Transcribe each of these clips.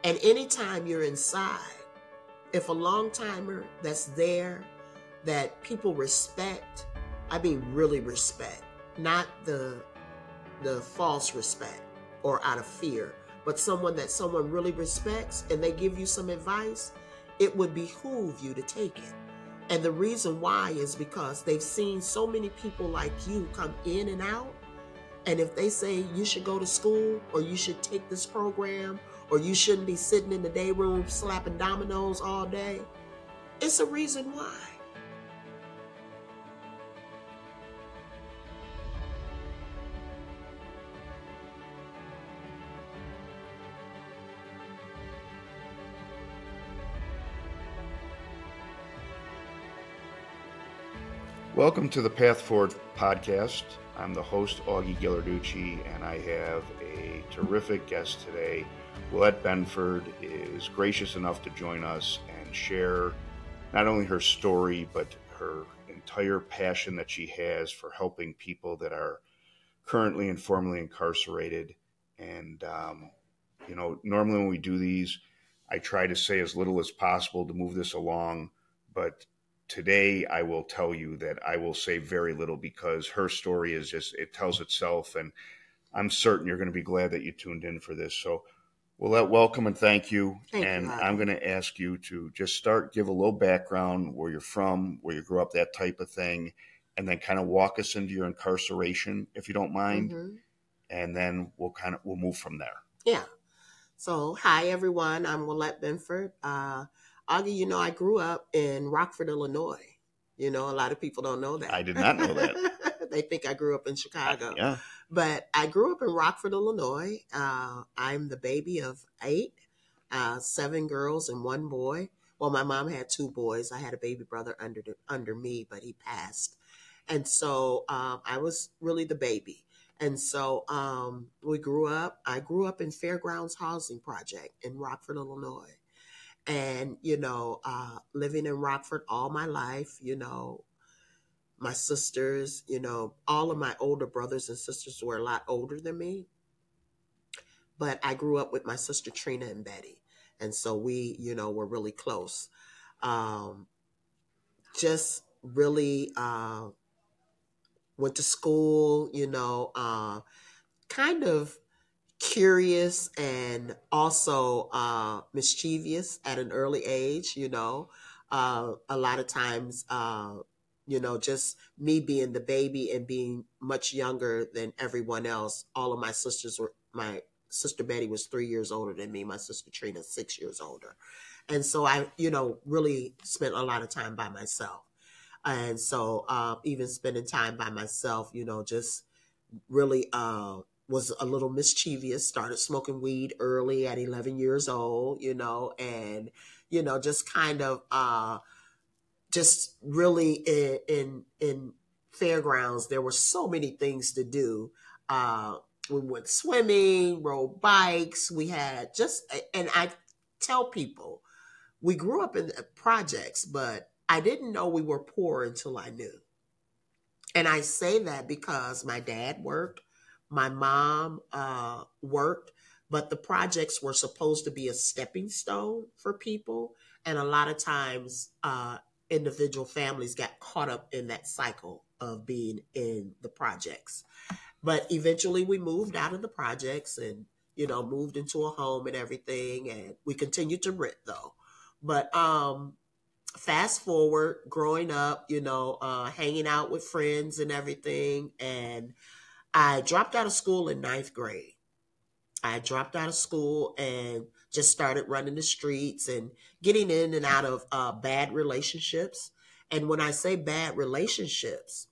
And anytime you're inside, if a long timer that's there that people respect, I mean really respect, not the false respect or out of fear, but someone that someone really respects and they give you some advice, it would behoove you to take it. And the reason why is because they've seen so many people like you come in and out. And if they say you should go to school or you should take this program or you shouldn't be sitting in the day room slapping dominoes all day, it's a reason why. Welcome to the Path Forward podcast. I'm the host, Augie Gillarducci, and I have a terrific guest today. Willette Benford is gracious enough to join us and share not only her story, but her entire passion that she has for helping people that are currently and formerly incarcerated. And, normally when we do these, I try to say as little as possible to move this along, but today, I will tell you that I will say very little because her story is just, it tells itself. And I'm certain you're going to be glad that you tuned in for this. So, Willette, welcome and thank you. Thank and you, I'm going to ask you to just give a little background, where you're from, where you grew up, that type of thing, and then kind of walk us into your incarceration, if you don't mind. Mm-hmm. And then we'll move from there. Yeah. So, hi, everyone. I'm Willette Benford. Augie, I grew up in Rockford, Illinois. A lot of people don't know that. I did not know that. They think I grew up in Chicago. Yeah. But I grew up in Rockford, Illinois. I'm the baby of 8, 7 girls and 1 boy. Well, my mom had 2 boys. I had a baby brother under me, but he passed. And so I was really the baby. And so I grew up in Fairgrounds Housing Project in Rockford, Illinois. And, living in Rockford all my life, my sisters, all of my older brothers and sisters were a lot older than me. But I grew up with my sister Trina and Betty. And so we, were really close. Just really went to school, kind of curious and also mischievous at an early age, a lot of times, just me being the baby and being much younger than everyone else. All of my sisters my sister Betty was 3 years older than me. My sister Trina, 6 years older. And so I, really spent a lot of time by myself. And so even spending time by myself, just really was a little mischievous, started smoking weed early at 11 years old, and, just kind of just really in Fairgrounds, there were so many things to do. We went swimming, rode bikes. We had and I tell people, we grew up in projects, but I didn't know we were poor until I knew. And I say that because my dad worked, my mom worked, but the projects were supposed to be a stepping stone for people. And a lot of times individual families got caught up in that cycle of being in the projects. But eventually we moved out of the projects and, moved into a home and everything. And we continued to rent though. But fast forward, growing up, hanging out with friends and everything. And I dropped out of school in 9th grade. I dropped out of school and just started running the streets and getting in and out of bad relationships. And when I say bad relationships,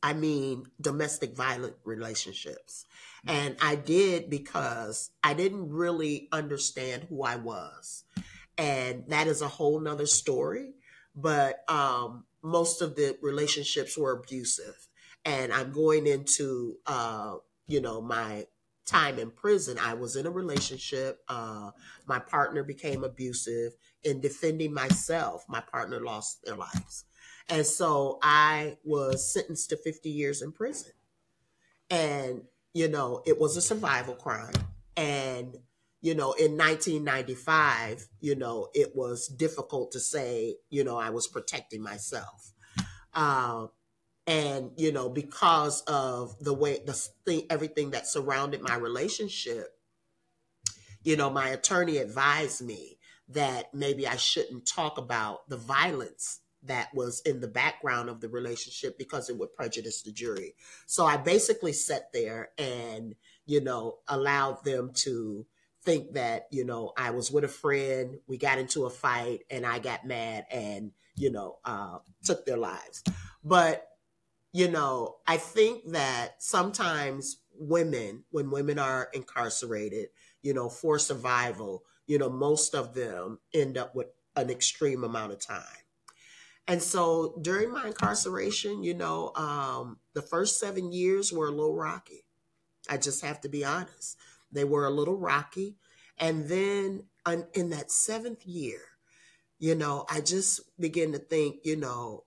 I mean domestic violent relationships. And I did because I didn't really understand who I was. And that is a whole nother story. But most of the relationships were abusive. And I'm going into, my time in prison. I was in a relationship. My partner became abusive. In defending myself, my partner lost their lives. And so I was sentenced to 50 years in prison. And, it was a survival crime. And, you know, in 1995, you know, it was difficult to say, you know, I was protecting myself. Um, and, you know, because of the way everything that surrounded my relationship, you know, my attorney advised me that maybe I shouldn't talk about the violence that was in the background of the relationship because it would prejudice the jury. So I basically sat there and, you know, allowed them to think that, you know, I was with a friend, we got into a fight, and I got mad and, you know, took their lives. But, you know, I think that sometimes women, when women are incarcerated, you know, for survival, you know, most of them end up with an extreme amount of time. And so during my incarceration, you know, the first 7 years were a little rocky. I just have to be honest. They were a little rocky. And then in that seventh year, you know, I just began to think, you know,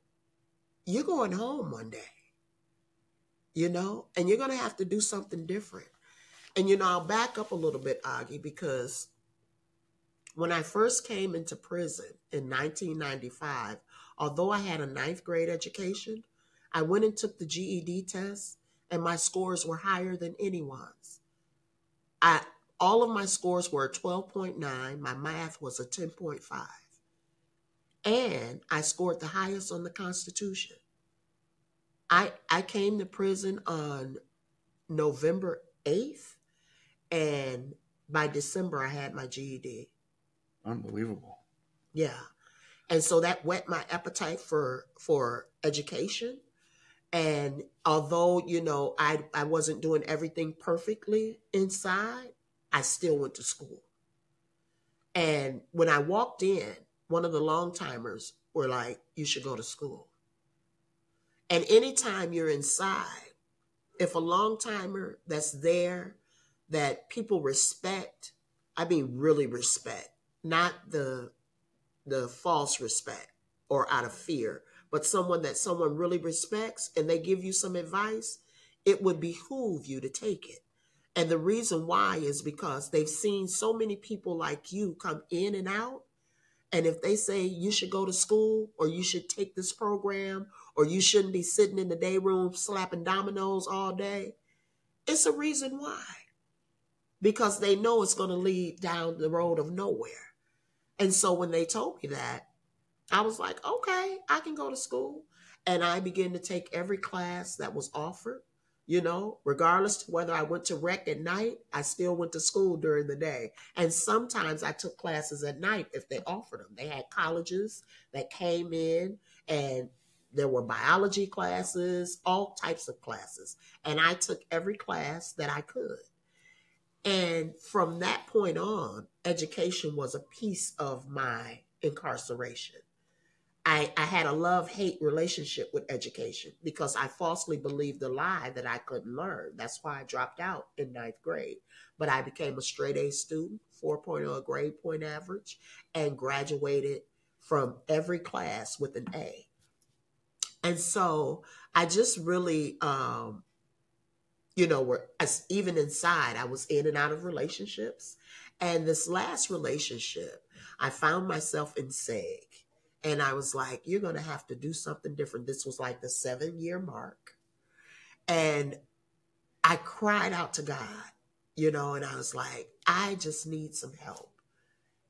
you're going home one day, you know, and you're going to have to do something different. And, you know, I'll back up a little bit, Augie, because when I first came into prison in 1995, although I had a ninth grade education, I went and took the GED test and my scores were higher than anyone's. All of my scores were a 12.9. My math was a 10.5. And I scored the highest on the Constitution. I came to prison on November 8th, and by December I had my GED. Unbelievable. Yeah. And so that whet my appetite for education. And although, you know, I wasn't doing everything perfectly inside, I still went to school. And when I walked in, one of the long timers were like, you should go to school. And anytime you're inside, if a long timer that's there that people respect, I mean really respect, not the false respect or out of fear, but someone that someone really respects and they give you some advice, it would behoove you to take it. And the reason why is because they've seen so many people like you come in and out. And if they say you should go to school or you should take this program or you shouldn't be sitting in the day room slapping dominoes all day, it's a reason why. Because they know it's going to lead down the road of nowhere. And so when they told me that, I was like, okay, I can go to school. And I began to take every class that was offered, you know, regardless of whether I went to rec at night, I still went to school during the day. And sometimes I took classes at night if they offered them. They had colleges that came in and there were biology classes, all types of classes. And I took every class that I could. And from that point on, education was a piece of my incarceration. I had a love-hate relationship with education because I falsely believed the lie that I couldn't learn. That's why I dropped out in ninth grade. But I became a straight A student, 4.0 grade point average, and graduated from every class with an A. And so I just really, you know, even inside, I was in and out of relationships. And this last relationship, I found myself in SEG. And I was like, you're going to have to do something different. This was like the 7-year mark. And I cried out to God, you know, and I was like, I just need some help.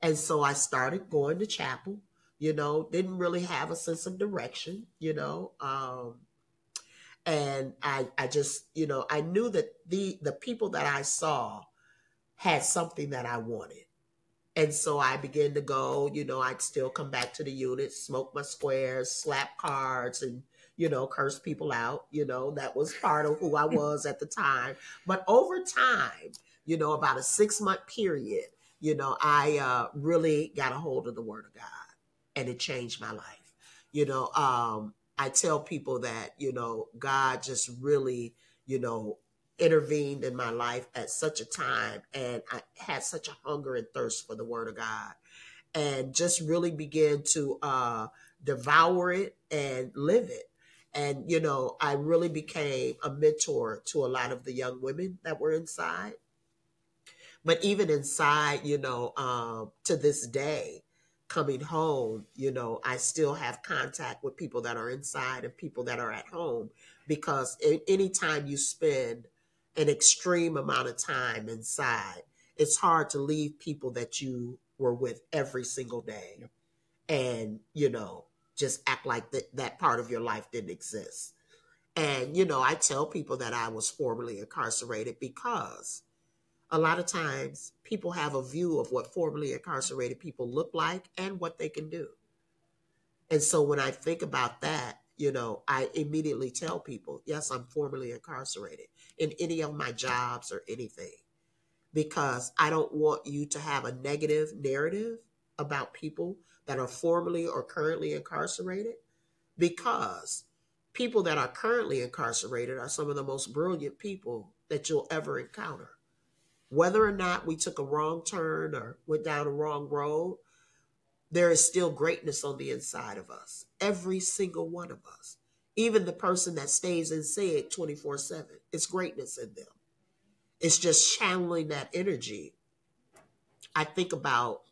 And so I started going to chapel, you know, didn't really have a sense of direction, you know. And I just, you know, I knew that the people that I saw had something that I wanted. And so I began to go, you know, I'd still come back to the unit, smoke my squares, slap cards, and, you know, curse people out. You know, that was part of who I was at the time. But over time, you know, about a 6-month period, you know, I really got a hold of the Word of God, and it changed my life. You know, I tell people that, you know, God just really, you know, intervened in my life at such a time, and I had such a hunger and thirst for the Word of God, and just really began to devour it and live it. And, you know, I really became a mentor to a lot of the young women that were inside. But even inside, to this day, coming home, I still have contact with people that are inside and people that are at home, because anytime you spend an extreme amount of time inside, it's hard to leave people that you were with every single day. Yep. And, just act like that part of your life didn't exist. And, I tell people that I was formerly incarcerated because a lot of times people have a view of what formerly incarcerated people look like and what they can do. And so when I think about that, I immediately tell people, yes, I'm formerly incarcerated in any of my jobs or anything, because I don't want you to have a negative narrative about people that are formerly or currently incarcerated, because people that are currently incarcerated are some of the most brilliant people that you'll ever encounter. Whether or not we took a wrong turn or went down a wrong road, there is still greatness on the inside of us. Every single one of us. Even the person that stays in SIG 24/7, it's greatness in them. It's just channeling that energy. I think about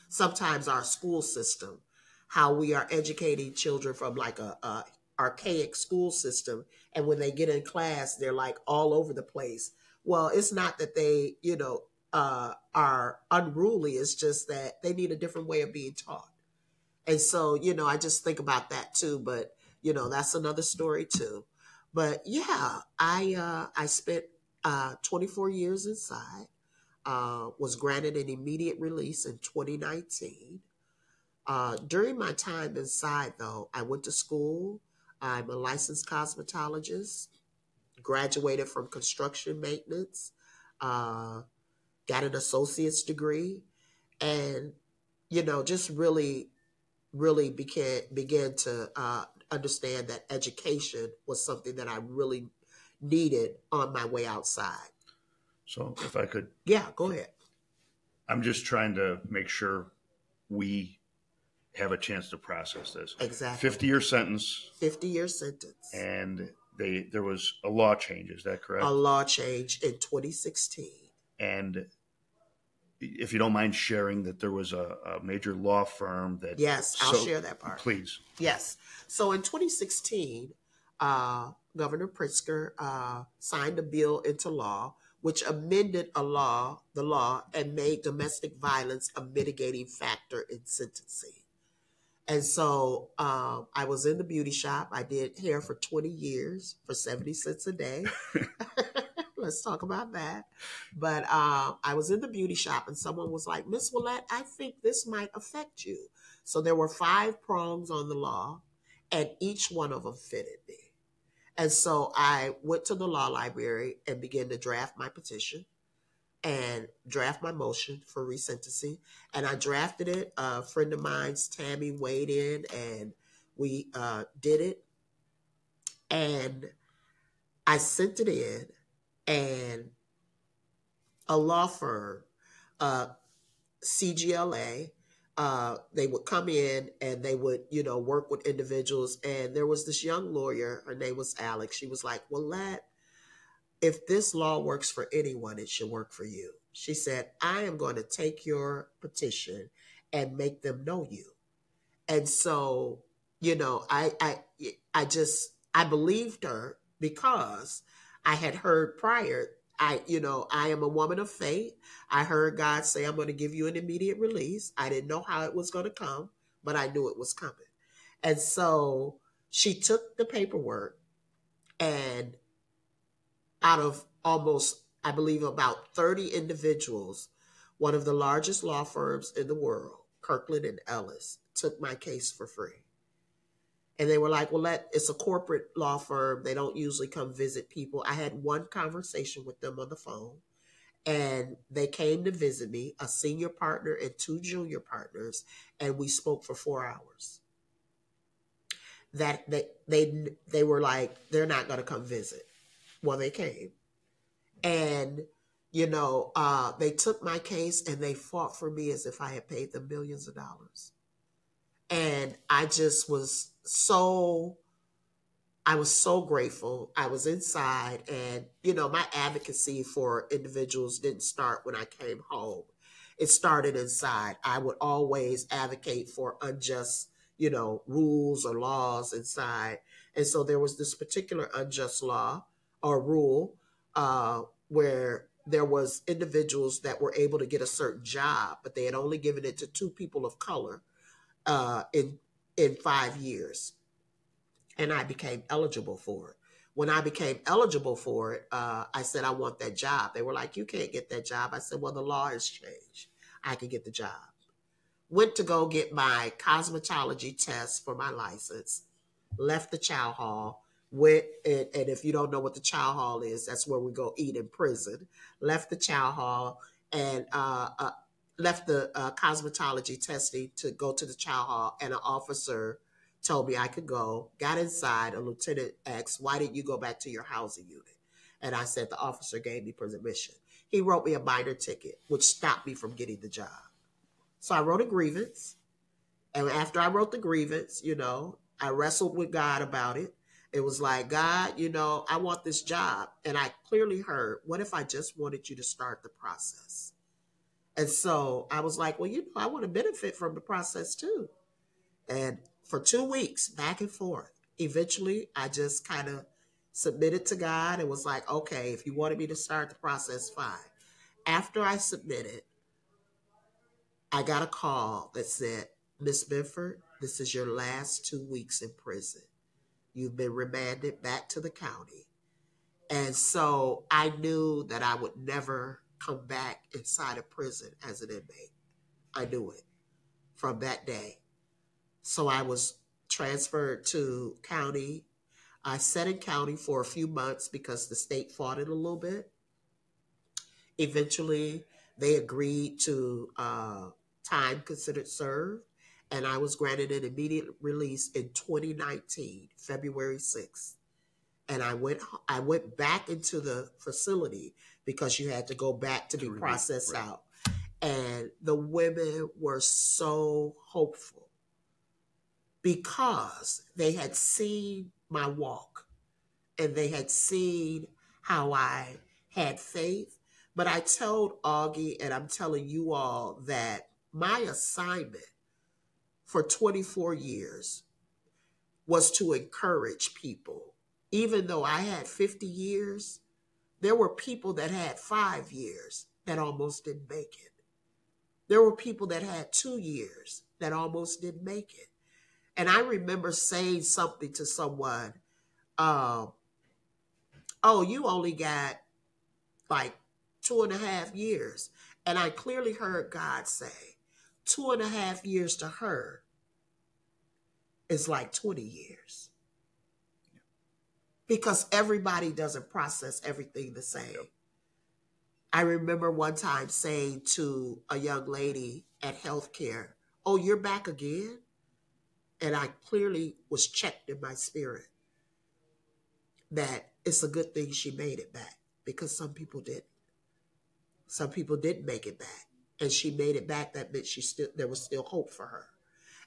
sometimes our school system, how we are educating children from like a archaic school system, and when they get in class, they're like all over the place. Well, it's not that they, are unruly. It's just that they need a different way of being taught. And so, I just think about that too. But, that's another story too. But yeah, I spent 24 years inside, was granted an immediate release in 2019. During my time inside, though, I went to school. I'm a licensed cosmetologist, graduated from construction maintenance, got an associate's degree, and just really, really began to understand that education was something that I really needed on my way outside. So if I could, yeah, go ahead. I'm just trying to make sure we have a chance to process this. Exactly. 50-year sentence. 50-year sentence. And there was a law change. Is that correct? A law change in 2016. And if you don't mind sharing that there was a major law firm that... Yes, I'll share that part. Please. Yes. So in 2016, Governor Pritzker signed a bill into law which amended the law and made domestic violence a mitigating factor in sentencing. And so I was in the beauty shop. I did hair for 20 years for 70 cents a day. Let's talk about that. But I was in the beauty shop and someone was like, Miss Willette, I think this might affect you. So there were 5 prongs on the law and each one of them fitted me. And so I went to the law library and began to draft my petition and draft my motion for resentencing. And I drafted it. A friend of mine's, Tammy, weighed in and we did it. And I sent it in, and a law firm, CGLA, they would come in and they would, work with individuals. And there was this young lawyer, her name was Alex. She was like, Willette, if this law works for anyone, it should work for you. She said, I am going to take your petition and make them know you. And so, I believed her because I had heard prior, I am a woman of faith. I heard God say, I'm going to give you an immediate release. I didn't know how it was going to come, but I knew it was coming. And so she took the paperwork, and out of almost, I believe, about 30 individuals, one of the largest law firms in the world, Kirkland and Ellis, took my case for free. And they were like, well, it's a corporate law firm. They don't usually come visit people. I had one conversation with them on the phone, and they came to visit me, a senior partner and 2 junior partners, and we spoke for 4 hours. That they were like, they're not going to come visit. Well, they came. And, they took my case and they fought for me as if I had paid them millions of dollars. And I just was so, I was so grateful. I was inside, and my advocacy for individuals didn't start when I came home. It started inside. I would always advocate for unjust, rules or laws inside. And so there was this particular unjust law or rule where there was individuals that were able to get a certain job, but they had only given it to two people of color in 5 years, and I became eligible for it. When I became eligible for it, I said, I want that job. They were like, you can't get that job. I said, well, the law has changed. I can get the job. Went to go get my cosmetology test for my license, left the chow hall, went, and if you don't know what the chow hall is, that's where we go eat in prison. Left the chow hall and left the cosmetology testing to go to the chow hall, and an officer told me I could go. Got inside, a lieutenant asked, why didn't you go back to your housing unit? And I said, the officer gave me permission. He wrote me a minor ticket, which stopped me from getting the job. So I wrote a grievance. And after I wrote the grievance, I wrestled with God about it. It was like, God, I want this job. And I clearly heard, what if I just wanted you to start the process? And so I was like, well, I want to benefit from the process too. And for 2 weeks, back and forth, eventually I just kind of submitted to God and was like, okay, if you wanted me to start the process, fine. After I submitted, I got a call that said, Miss Benford, this is your last 2 weeks in prison. You've been remanded back to the county. And so I knew that I would never come back inside a prison as an inmate. I knew it from that day. So I was transferred to county. I sat in county for a few months because the state fought it a little bit. Eventually, they agreed to time considered served, and I was granted an immediate release in 2019, February 6th. And I went back into the facility because you had to go back to be processed out. And the women were so hopeful because they had seen my walk and they had seen how I had faith. But I told Augie, and I'm telling you all, that my assignment for 24 years was to encourage people. Even though I had 50 years, there were people that had 5 years that almost didn't make it. There were people that had 2 years that almost didn't make it. And I remember saying something to someone, oh, you only got like 2.5 years. And I clearly heard God say, 2.5 years to her is like 20 years. Because everybody doesn't process everything the same. Yep. I remember one time saying to a young lady at healthcare, oh, you're back again? And I clearly was checked in my spirit that it's a good thing she made it back, because some people didn't. Some people didn't make it back. And she made it back. That meant there was still hope for her.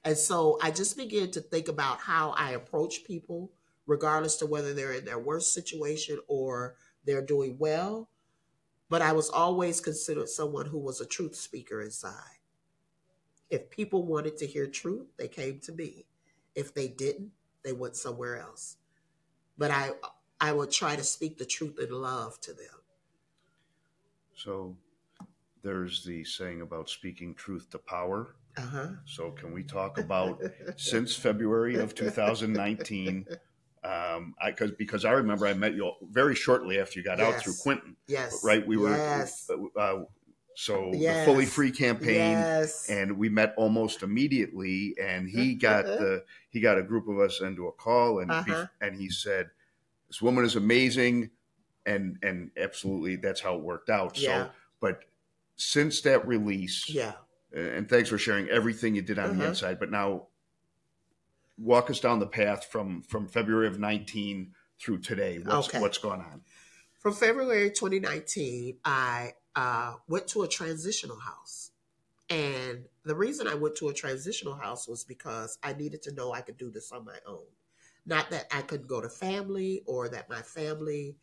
And so I just began to think about how I approach people, regardless to whether they're in their worst situation or they're doing well. But I was always considered someone who was a truth speaker inside. If people wanted to hear truth, they came to me. If they didn't, they went somewhere else. But I would try to speak the truth in love to them. So there's the saying about speaking truth to power. Uh-huh. So can we talk about since February of 2019? Because I remember I met you very shortly after you got out through Quinton. Yes. Right. We were. Yes. The Fully Free campaign, and we met almost immediately. And he got a group of us into a call, and he said, "This woman is amazing," and absolutely that's how it worked out. Yeah. So, but since that release, and thanks for sharing everything you did on the inside. But now, walk us down the path from February of 19 through today. What's going on? From February 2019, I went to a transitional house. And the reason I went to a transitional house was because I needed to know I could do this on my own. Not that I couldn't go to family or that my family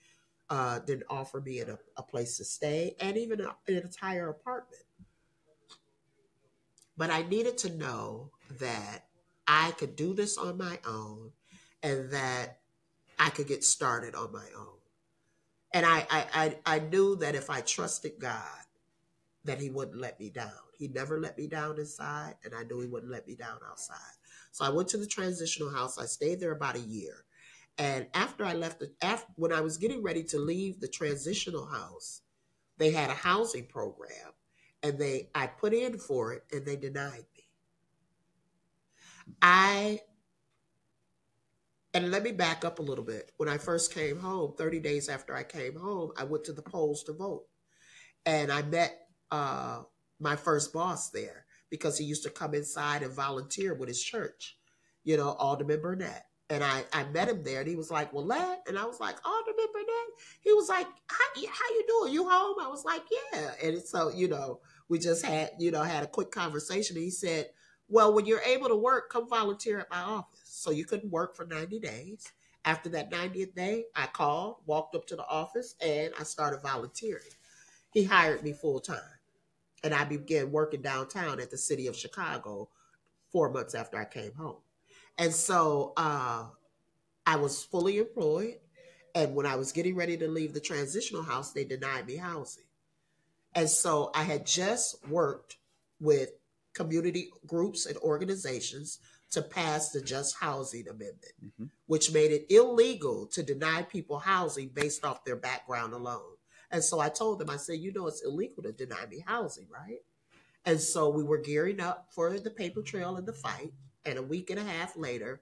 didn't offer me a place to stay and even an entire apartment. But I needed to know that I could do this on my own and that I could get started on my own. And I knew that if I trusted God, that he wouldn't let me down. He never let me down inside, and I knew he wouldn't let me down outside. So I went to the transitional house. I stayed there about a year. And after I left, when I was getting ready to leave the transitional house, they had a housing program, and I put in for it, and they denied me. And let me back up a little bit. When I first came home, 30 days after I came home, I went to the polls to vote. And I met my first boss there because he used to come inside and volunteer with his church, Alderman Burnett. And I met him there, and he was like, Willette? And I was like, Alderman Burnett? He was like, how you doing? You home? I was like, yeah. And so, we just had a quick conversation. And he said, well, when you're able to work, come volunteer at my office. So you couldn't work for 90 days. After that 90th day, I called, walked up to the office, and I started volunteering. He hired me full time. And I began working downtown at the city of Chicago 4 months after I came home. And so I was fully employed. And when I was getting ready to leave the transitional house, they denied me housing. And so I had just worked with community groups and organizations to pass the Just Housing Amendment, which made it illegal to deny people housing based off their background alone. And so I told them, I said, it's illegal to deny me housing, right? And so we were gearing up for the paper trail and the fight. And a week and a half later,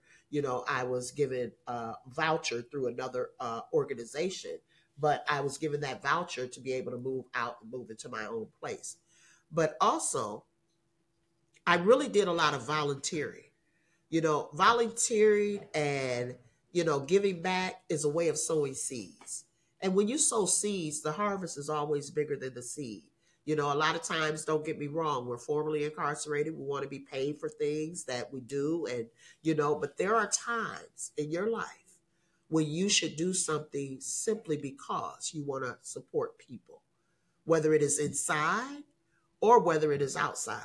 I was given a voucher through another organization, but I was given that voucher to be able to move out and move into my own place. But also, I really did a lot of volunteering. Volunteering and, giving back is a way of sowing seeds. And when you sow seeds, the harvest is always bigger than the seed. A lot of times, don't get me wrong, we're formerly incarcerated. We want to be paid for things that we do. And, but there are times in your life when you should do something simply because you want to support people, whether it is inside or whether it is outside.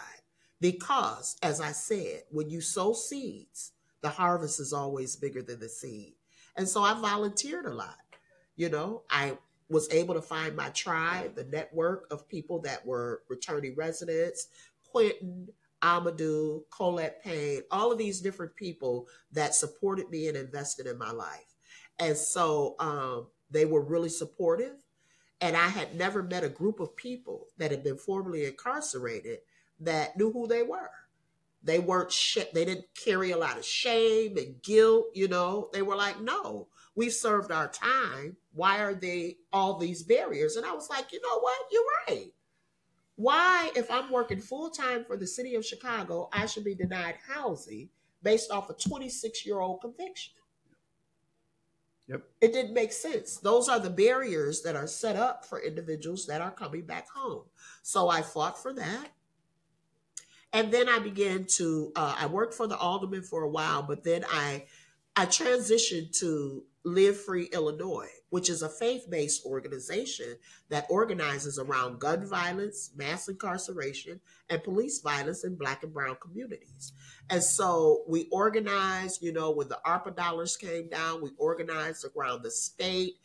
Because, as I said, when you sow seeds, the harvest is always bigger than the seed. And so I volunteered a lot. I was able to find my tribe, the network of people that were returning residents, Quentin, Amadou, Colette Payne, all of these different people that supported me and invested in my life. And so they were really supportive. And I had never met a group of people that had been formerly incarcerated that knew who they were. They weren't they didn't carry a lot of shame and guilt, They were like, no, we've served our time. Why are they all these barriers? And I was like, you know what? You're right. Why, if I'm working full time for the city of Chicago, I should be denied housing based off a 26-year-old conviction? Yep. It didn't make sense. Those are the barriers that are set up for individuals that are coming back home. So I fought for that. And then I began to, I worked for the alderman for a while, but then I transitioned to Live Free Illinois, which is a faith-based organization that organizes around gun violence, mass incarceration, and police violence in Black and Brown communities. And so we organized, when the ARPA dollars came down, we organized around the state,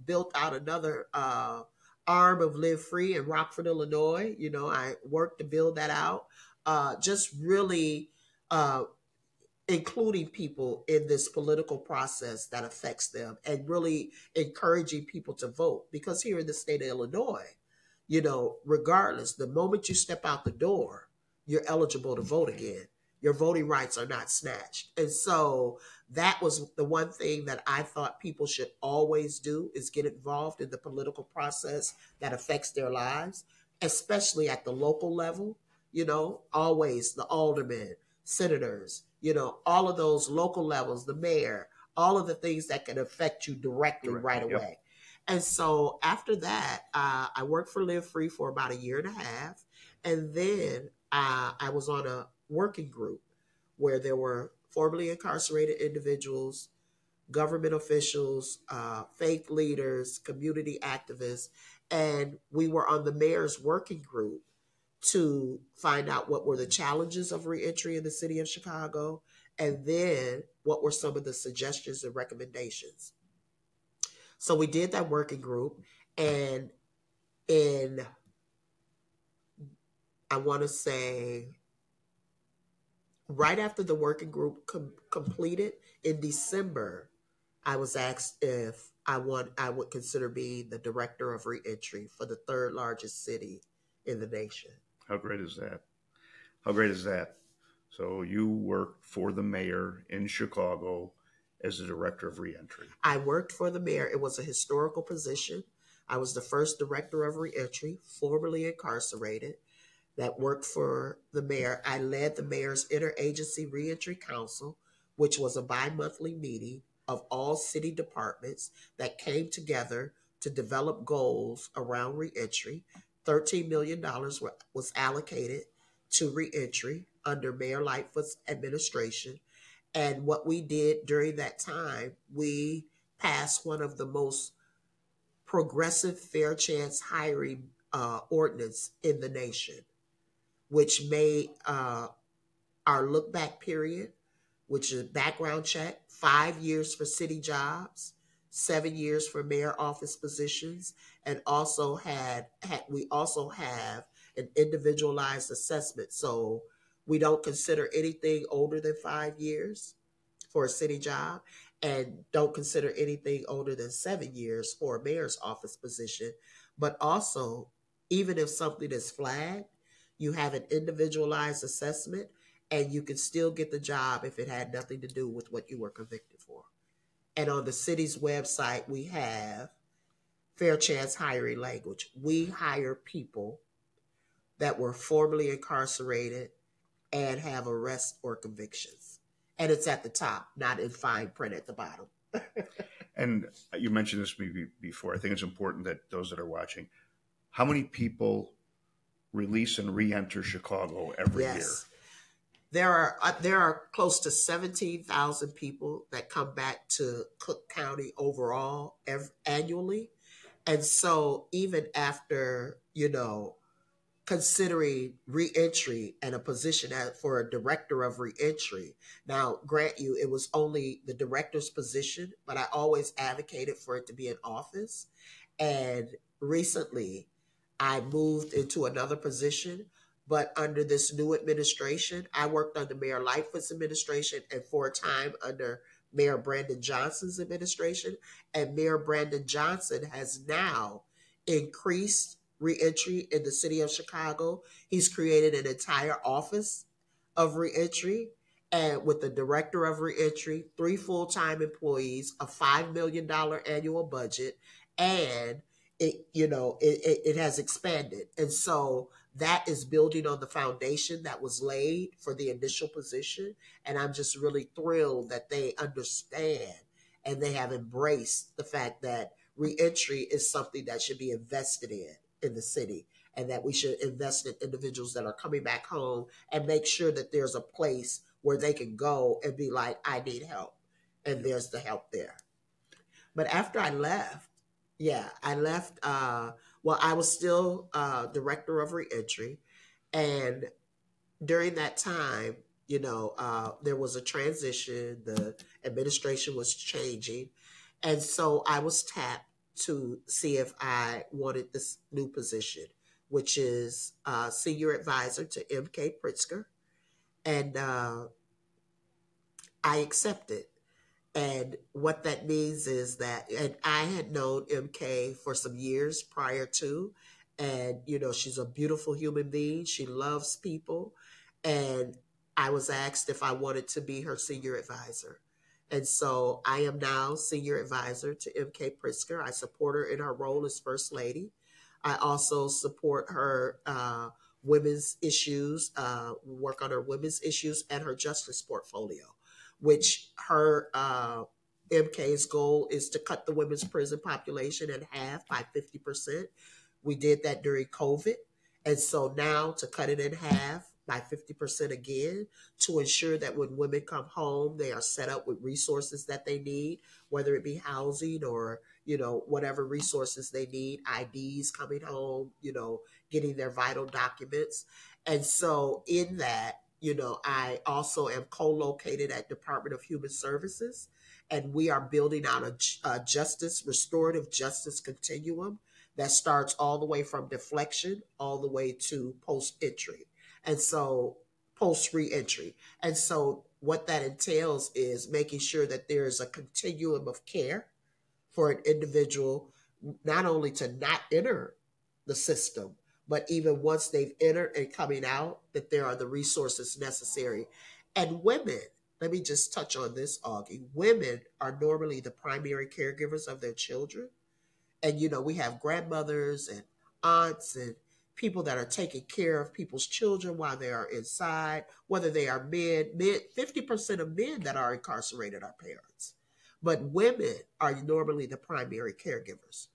built out another arm of Live Free in Rockford, Illinois. I worked to build that out. Just really including people in this political process that affects them and really encouraging people to vote. Because here in the state of Illinois, regardless, the moment you step out the door, you're eligible to vote again. Your voting rights are not snatched. And so that was the one thing that I thought people should always do, is get involved in the political process that affects their lives, especially at the local level. Always the aldermen, senators, all of those local levels, the mayor, all of the things that can affect you directly right away. Yep. And so after that, I worked for Live Free for about a year and a half. And then I was on a working group where there were formerly incarcerated individuals, government officials, faith leaders, community activists, and we were on the mayor's working group to find out what were the challenges of reentry in the city of Chicago, and then what were some of the suggestions and recommendations. So we did that working group, and in, I want to say, right after the working group completed in December, I was asked if I would consider being the director of reentry for the third largest city in the nation. How great is that? How great is that? So you worked for the mayor in Chicago as the director of reentry. I worked for the mayor. It was a historical position. I was the first director of reentry, formerly incarcerated, that worked for the mayor. I led the mayor's interagency reentry council, which was a bi-monthly meeting of all city departments that came together to develop goals around reentry. $13 million was allocated to reentry under Mayor Lightfoot's administration. And what we did during that time, we passed one of the most progressive fair chance hiring ordinance in the nation, which made our look back period, which is background check, 5 years for city jobs, 7 years for mayor office positions, and also we also have an individualized assessment. So we don't consider anything older than 5 years for a city job, and don't consider anything older than 7 years for a mayor's office position. But also, even if something is flagged, you have an individualized assessment, and you can still get the job if it had nothing to do with what you were convicted for. And on the city's website, we have fair chance hiring language. We hire people that were formerly incarcerated and have arrests or convictions. And it's at the top, not in fine print at the bottom. And you mentioned this before. I think it's important that those that are watching, how many people release and re-enter Chicago every year? There are close to 17,000 people that come back to Cook County overall annually. And so even after, considering reentry and a position for a director of reentry, now grant you, it was only the director's position, but I always advocated for it to be an office. And recently I moved into another position. But under this new administration, I worked under Mayor Lightfoot's administration and for a time under Mayor Brandon Johnson's administration. And Mayor Brandon Johnson has now increased reentry in the city of Chicago. He's created an entire office of reentry, and with the director of reentry, 3 full-time employees, a $5 million annual budget, and it has expanded. And so that is building on the foundation that was laid for the initial position. And I'm just really thrilled that they understand and they have embraced the fact that reentry is something that should be invested in the city, and that we should invest in individuals that are coming back home and make sure that there's a place where they can go and be like, I need help. And there's the help there. But after I left, I was still director of reentry. And during that time, there was a transition. The administration was changing. And so I was tapped to see if I wanted this new position, which is senior advisor to MK Pritzker. And I accepted. And what that means is that, and I had known MK for some years prior to, and, she's a beautiful human being. She loves people. And I was asked if I wanted to be her senior advisor. And so I am now senior advisor to MK Pritzker. I support her in her role as First Lady. I also support her women's issues, work on her women's issues and her justice portfolio, which her MK's goal is to cut the women's prison population in half by 50%. We did that during COVID. And so now to cut it in half by 50% again, to ensure that when women come home, they are set up with resources that they need, whether it be housing or, whatever resources they need, IDs coming home, getting their vital documents. And so in that, I also am co-located at Department of Human Services, and we are building out a restorative justice continuum that starts all the way from deflection all the way to post-entry. And so post-reentry. And so what that entails is making sure that there is a continuum of care for an individual, not only to not enter the system, but even once they've entered and coming out, that there are the resources necessary. And women, let me just touch on this, Augie. Women are normally the primary caregivers of their children. And, we have grandmothers and aunts and people that are taking care of people's children while they are inside, whether they are men. 50% of men that are incarcerated are parents. But women are normally the primary caregivers.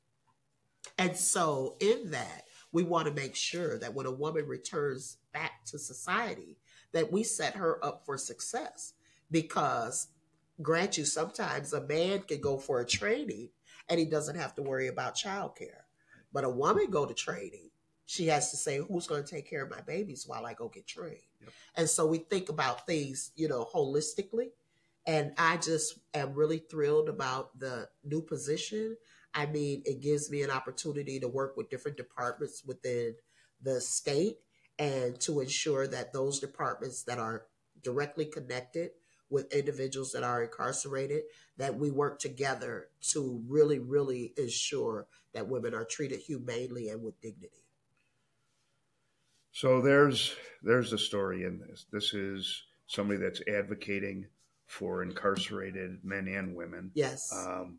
And so in that, we want to make sure that when a woman returns back to society, that we set her up for success. Because, grant you, sometimes a man can go for a training and he doesn't have to worry about childcare. But a woman go to training, she has to say, who's going to take care of my babies while I go get trained? Yep. And so we think about things, holistically. And I just am really thrilled about the new position. I mean, it gives me an opportunity to work with different departments within the state and to ensure that those departments that are directly connected with individuals that are incarcerated, that we work together to really, really ensure that women are treated humanely and with dignity. So there's a story in this. This is somebody that's advocating for incarcerated men and women. Yes.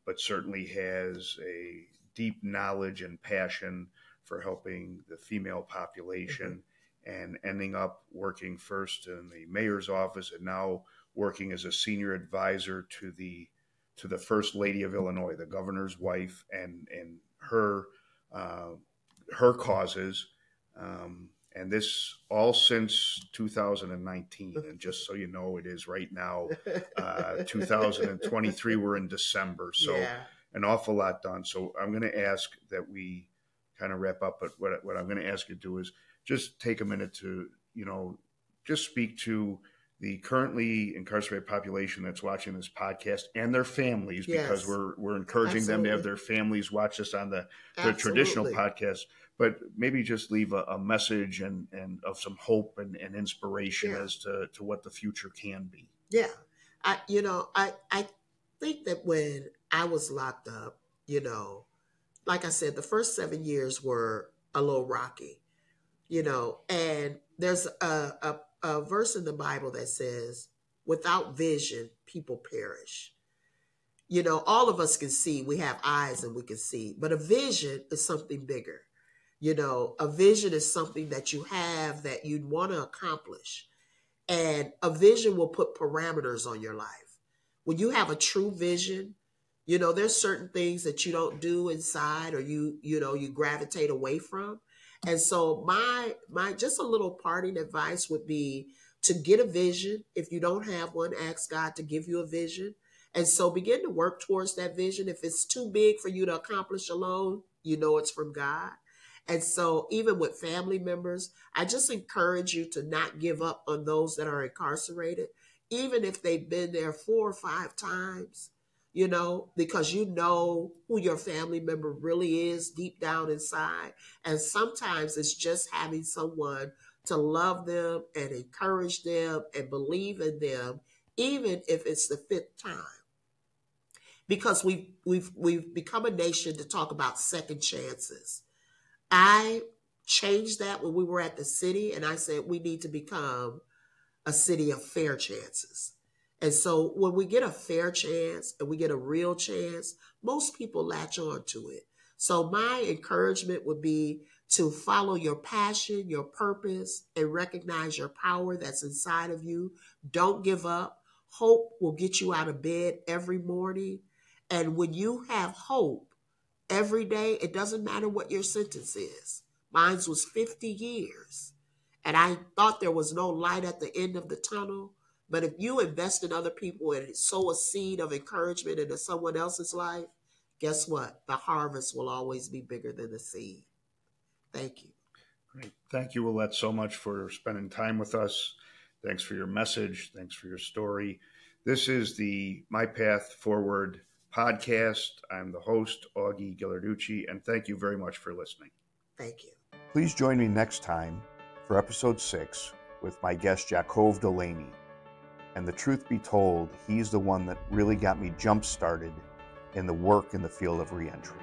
But certainly has a deep knowledge and passion for helping the female population, and ending up working first in the mayor's office and now working as a senior advisor to the First Lady of Illinois, the governor's wife, and her causes. And this all since 2019. And just so you know, it is right now 2023. We're in December. So an awful lot done. So I'm going to ask that we kind of wrap up. But what I'm going to ask you to do is just take a minute to, just speak to the currently incarcerated population that's watching this podcast and their families, because we're encouraging them to have their families watch this on the traditional podcast. But maybe just leave a message and of some hope and inspiration as to what the future can be. Yeah. I think that when I was locked up, like I said, the first 7 years were a little rocky, and there's a verse in the Bible that says, without vision, people perish. All of us can see, we have eyes and we can see, but a vision is something bigger. A vision is something that you have that you'd want to accomplish. And a vision will put parameters on your life. When you have a true vision, there's certain things that you don't do inside, or you gravitate away from. And so my just a little parting advice would be to get a vision. If you don't have one, ask God to give you a vision. And so begin to work towards that vision. If it's too big for you to accomplish alone, it's from God. And so even with family members, I just encourage you to not give up on those that are incarcerated, even if they've been there 4 or 5 times, because who your family member really is deep down inside. And sometimes it's just having someone to love them and encourage them and believe in them, even if it's the 5th time. Because we've become a nation to talk about second chances. I changed that when we were at the city, and I said we need to become a city of fair chances. And so when we get a fair chance and we get a real chance, most people latch on to it. So my encouragement would be to follow your passion, your purpose, and recognize your power that's inside of you. Don't give up. Hope will get you out of bed every morning. And when you have hope, every day, it doesn't matter what your sentence is, Mine was 50 years. And I thought there was no light at the end of the tunnel. But if you invest in other people and sow a seed of encouragement into someone else's life, guess what? The harvest will always be bigger than the seed. Thank you. Great. Thank you, Willette, so much for spending time with us. Thanks for your message. Thanks for your story. This is the My Path Forward podcast. I'm the host, Augie Ghilarducci, and thank you very much for listening. Thank you. Please join me next time for episode 6 with my guest, Jacob Delaney. And the truth be told, he's the one that really got me jump-started in the work in the field of reentry.